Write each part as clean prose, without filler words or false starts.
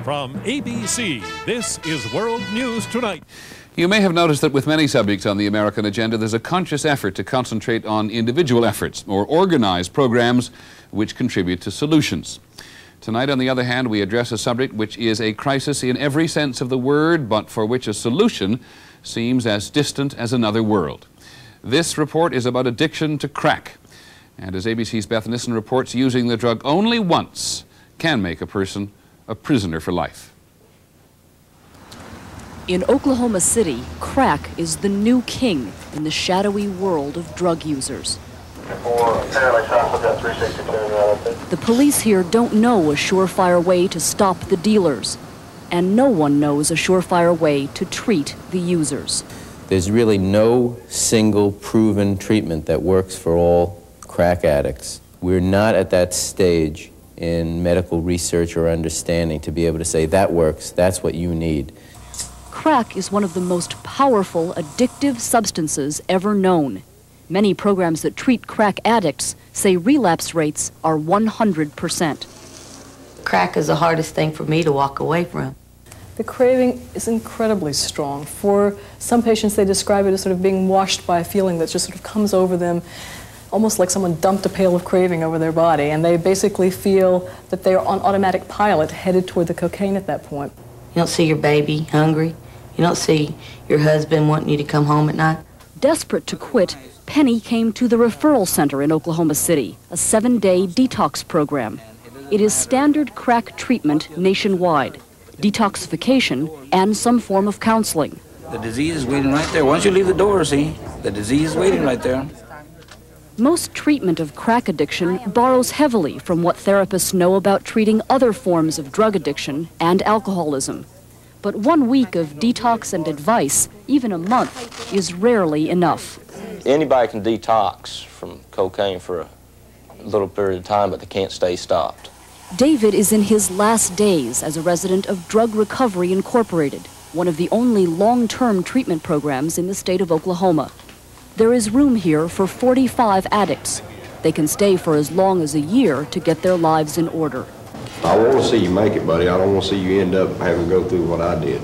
From ABC, this is World News Tonight. You may have noticed that with many subjects on the American agenda, there's a conscious effort to concentrate on individual efforts or organize programs which contribute to solutions. Tonight, on the other hand, we address a subject which is a crisis in every sense of the word, but for which a solution seems as distant as another world. This report is about addiction to crack. And as ABC's Beth Nissen reports, using the drug only once can make a person a prisoner for life. In Oklahoma City, crack is the new king in the shadowy world of drug users. The police here don't know a surefire way to stop the dealers, and no one knows a surefire way to treat the users. There's really no single proven treatment that works for all crack addicts. We're not at that stage in medical research or understanding to be able to say that works, that's what you need. Crack is one of the most powerful addictive substances ever known. Many programs that treat crack addicts say relapse rates are 100%. Crack is the hardest thing for me to walk away from. The craving is incredibly strong. For some patients, they describe it as sort of being washed by a feeling that just sort of comes over them, almost like someone dumped a pail of craving over their body, and they basically feel that they're on automatic pilot headed toward the cocaine at that point. You don't see your baby hungry. You don't see your husband wanting you to come home at night. Desperate to quit, Penny came to the Referral Center in Oklahoma City, a 7-day detox program. It is standard crack treatment nationwide, detoxification, and some form of counseling. The disease is waiting right there. Once you leave the door, see, the disease is waiting right there. Most treatment of crack addiction borrows heavily from what therapists know about treating other forms of drug addiction and alcoholism. But 1 week of detox and advice, even a month, is rarely enough. Anybody can detox from cocaine for a little period of time, but they can't stay stopped. David is in his last days as a resident of Drug Recovery Incorporated, one of the only long-term treatment programs in the state of Oklahoma. There is room here for 45 addicts. They can stay for as long as a year to get their lives in order. I want to see you make it, buddy. I don't want to see you end up having to go through what I did.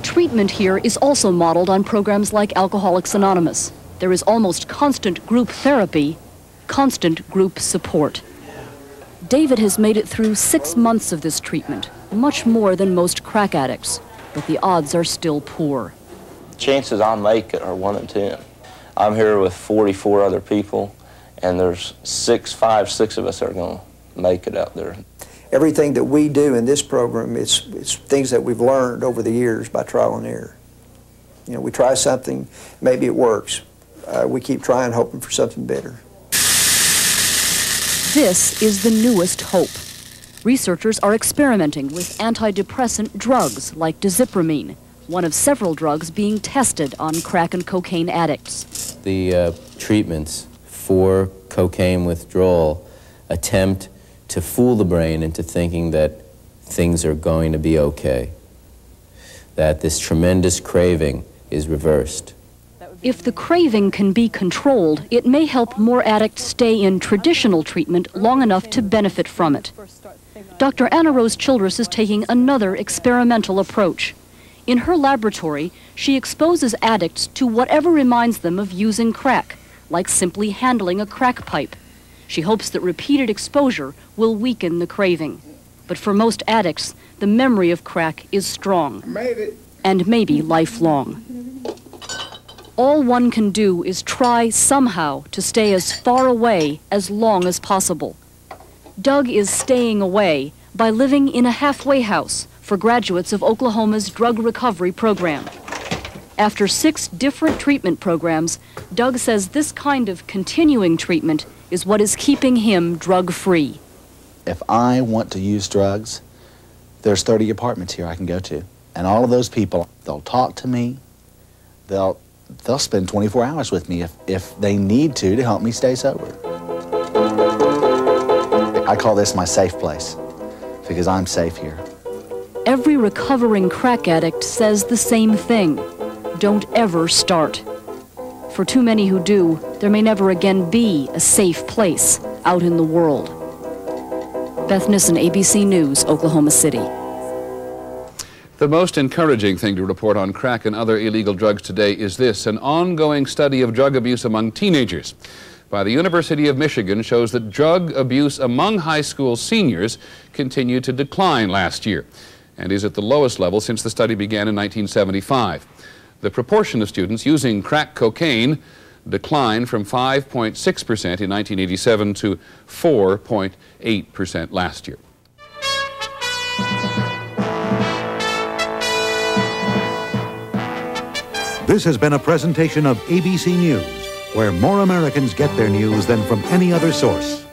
Treatment here is also modeled on programs like Alcoholics Anonymous. There is almost constant group therapy, constant group support. David has made it through 6 months of this treatment, much more than most crack addicts, but the odds are still poor. Chances I'll make it are 1 in 10. I'm here with 44 other people, and there's 6 of us that are going to make it out there. Everything that we do in this program, it's things that we've learned over the years by trial and error. You know, we try something, maybe it works. We keep trying, hoping for something better. This is the newest hope. Researchers are experimenting with antidepressant drugs like dizipramine, one of several drugs being tested on crack and cocaine addicts. The treatments for cocaine withdrawal attempt to fool the brain into thinking that things are going to be okay, that this tremendous craving is reversed. If the craving can be controlled, it may help more addicts stay in traditional treatment long enough to benefit from it. Dr. Anna Rose Childress is taking another experimental approach. In her laboratory, she exposes addicts to whatever reminds them of using crack, like simply handling a crack pipe. She hopes that repeated exposure will weaken the craving. But for most addicts, the memory of crack is strong, and maybe lifelong. All one can do is try somehow to stay as far away as long as possible. Doug is staying away by living in a halfway house for graduates of Oklahoma's drug recovery program. After 6 different treatment programs, Doug says this kind of continuing treatment is what is keeping him drug-free. If I want to use drugs, there's 30 apartments here I can go to. And all of those people, they'll talk to me, they'll spend 24 hours with me if they need to help me stay sober. I call this my safe place because I'm safe here. Every recovering crack addict says the same thing. Don't ever start. For too many who do, there may never again be a safe place out in the world. Beth Nissen, ABC News, Oklahoma City. The most encouraging thing to report on crack and other illegal drugs today is this: an ongoing study of drug abuse among teenagers by the University of Michigan shows that drug abuse among high school seniors continued to decline last year and is at the lowest level since the study began in 1975. The proportion of students using crack cocaine declined from 5.6% in 1987 to 4.8% last year. This has been a presentation of ABC News, where more Americans get their news than from any other source.